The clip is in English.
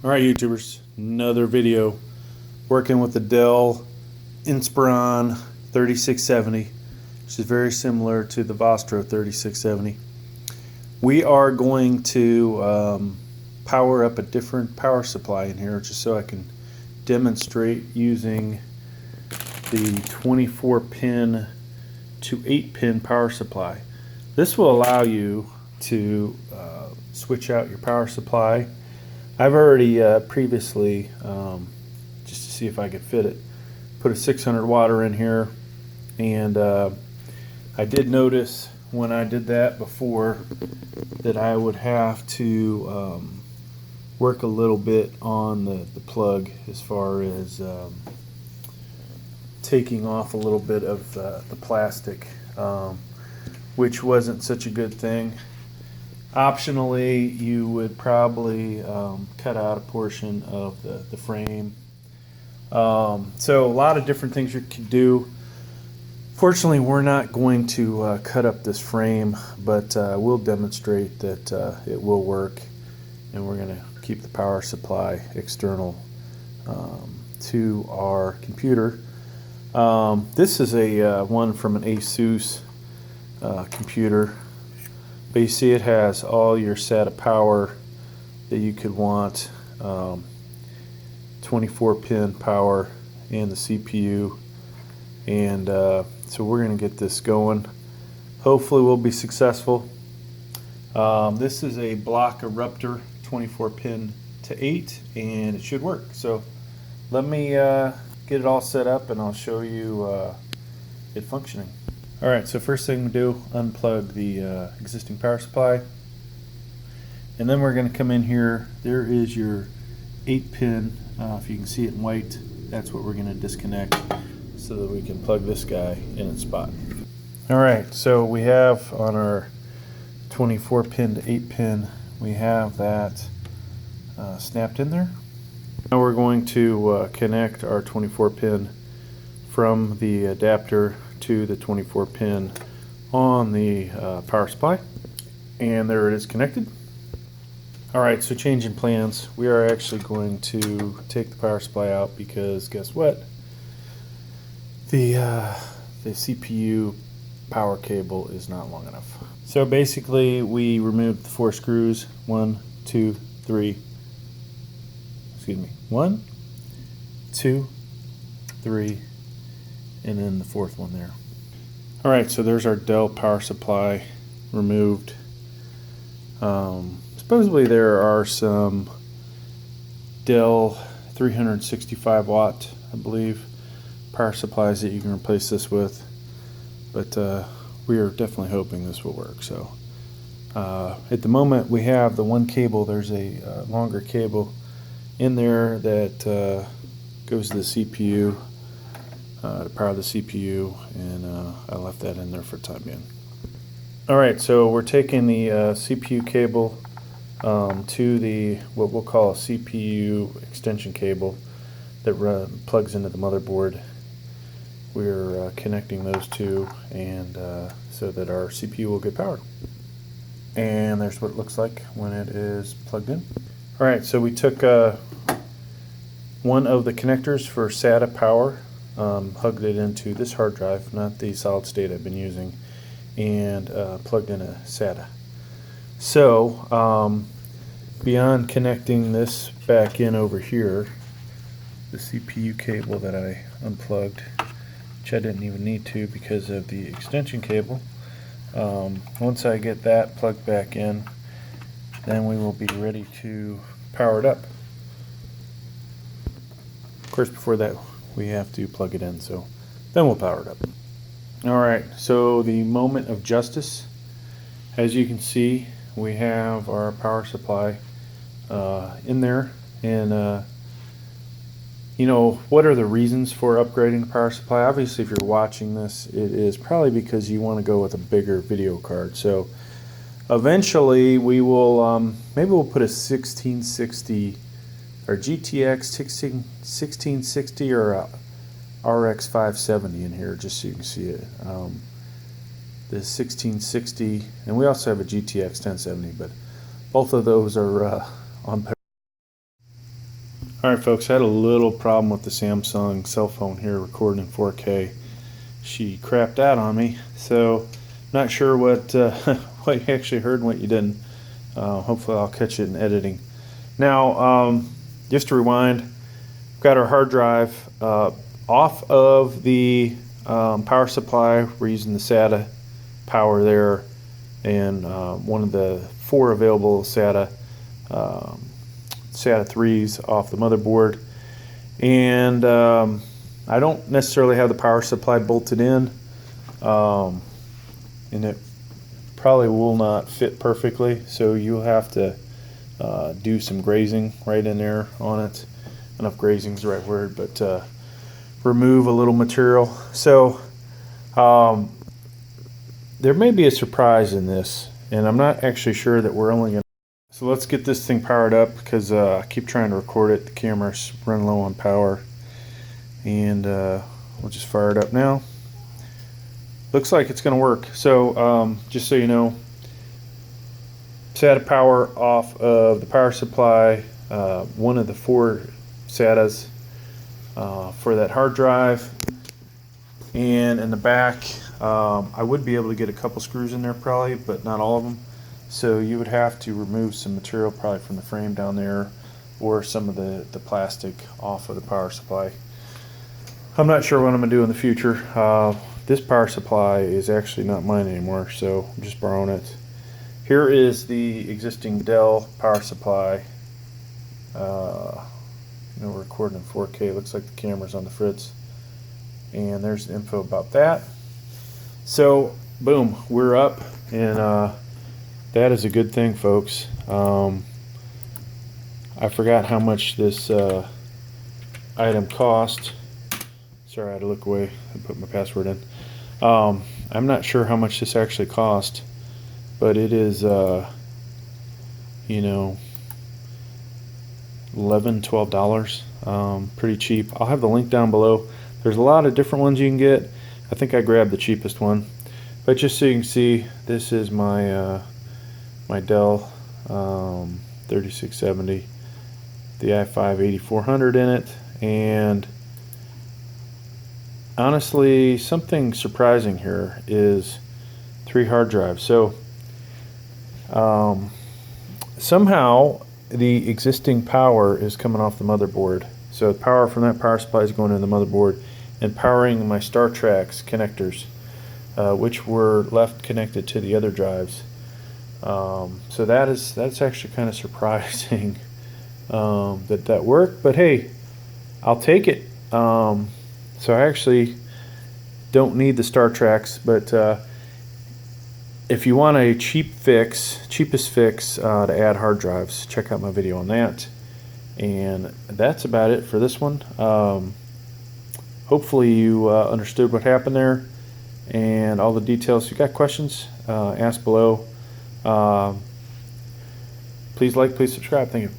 Alright YouTubers, another video working with the Dell Inspiron 3670, which is very similar to the Vostro 3670. We are going to power up a different power supply in here just so I can demonstrate using the 24 pin to 8 pin power supply. This will allow you to switch out your power supply. I've already previously, just to see if I could fit it, put a 600 watt in here, and I did notice when I did that before that I would have to work a little bit on the plug as far as taking off a little bit of the plastic, which wasn't such a good thing. Optionally, you would probably cut out a portion of the frame. So a lot of different things you can do. Fortunately, we're not going to cut up this frame, but we'll demonstrate that it will work, and we're going to keep the power supply external to our computer. This is a one from an ASUS computer. But you see it has all your SATA power that you could want, 24 pin power and the CPU, and so we're going to get this going. Hopefully we'll be successful. This is a block Erupter 24 pin to 8, and it should work. So let me get it all set up and I'll show you it functioning. Alright, so first thing we do, unplug the existing power supply, and then we're going to come in here. There is your 8 pin, if you can see it in white, that's what we're going to disconnect so that we can plug this guy in its spot. Alright, so we have on our 24 pin to 8 pin, we have that snapped in there. Now we're going to connect our 24 pin from the adapter to the 24 pin on the power supply, and there it is connected. Alright, so changing plans. We are actually going to take the power supply out because guess what? The CPU power cable is not long enough. So basically we removed the 4 screws. 1, 2, 3. Excuse me. 1, 2, 3. And then the 4th one there. Alright, so there's our Dell power supply removed. Supposedly there are some Dell 365 watt, I believe, power supplies that you can replace this with, but we are definitely hoping this will work. So at the moment we have the one cable. There's a longer cable in there that goes to the CPU, to power the CPU, and I left that in there for the time being. Alright, so we're taking the CPU cable to the what we'll call a CPU extension cable that plugs into the motherboard. We're connecting those two, and so that our CPU will get powered. And there's what it looks like when it is plugged in. Alright, so we took one of the connectors for SATA power, plugged it into this hard drive, not the solid state I've been using, and plugged in a SATA. So beyond connecting this back in over here, the CPU cable that I unplugged, which I didn't even need to because of the extension cable, once I get that plugged back in, then we will be ready to power it up. Of course, before that we have to plug it in, so then we'll power it up. Alright, so the moment of justice. As you can see, we have our power supply in there, and you know, what are the reasons for upgrading the power supply? Obviously, if you're watching this, it is probably because you want to go with a bigger video card. So eventually we will maybe we'll put a 1660 or GTX 1660 or a RX 570 in here, just so you can see it. The 1660, and we also have a GTX 1070, but both of those are on. Alright folks, I had a little problem with the Samsung cell phone here recording in 4K. She crapped out on me, so not sure what what you actually heard and what you didn't. Hopefully I'll catch it in editing. Now, just to rewind, we've got our hard drive off of the power supply. We're using the SATA power there, and one of the 4 available SATA 3s off the motherboard, and I don't necessarily have the power supply bolted in, and it probably will not fit perfectly, so you'll have to do some grazing right in there on it. I don't know if grazing is the right word, but remove a little material. So there may be a surprise in this, and I'm not actually sure that we're only going to. So let's get this thing powered up, because I keep trying to record it. The camera's running low on power, and we'll just fire it up now. Looks like it's going to work. So just so you know, SATA power off of the power supply, one of the 4 SATAs for that hard drive, and in the back I would be able to get a couple screws in there probably, but not all of them. So you would have to remove some material probably from the frame down there, or some of the plastic off of the power supply. I'm not sure what I'm going to do in the future. This power supply is actually not mine anymore, so I'm just borrowing it. Here is the existing Dell power supply. We're recording in 4K. Looks like the camera's on the fritz. And there's the info about that. So, boom, we're up, and that is a good thing, folks. I forgot how much this item cost. Sorry, I had to look away and put my password in. I'm not sure how much this actually cost, but it is, $11–12. Pretty cheap. I'll have the link down below. There's a lot of different ones you can get. I think I grabbed the cheapest one. But just so you can see, this is my my Dell 3670, the i5 8400 in it, and honestly, something surprising here is 3 hard drives. So somehow the existing power is coming off the motherboard. So the power from that power supply is going into the motherboard and powering my StarTrax connectors, which were left connected to the other drives. So that's actually kind of surprising that worked, but hey, I'll take it. So I actually don't need the StarTrax, but if you want a cheapest fix to add hard drives, check out my video on that. And that's about it for this one. Hopefully you understood what happened there and all the details. If you got questions, ask below. Please like, please subscribe. Thank you.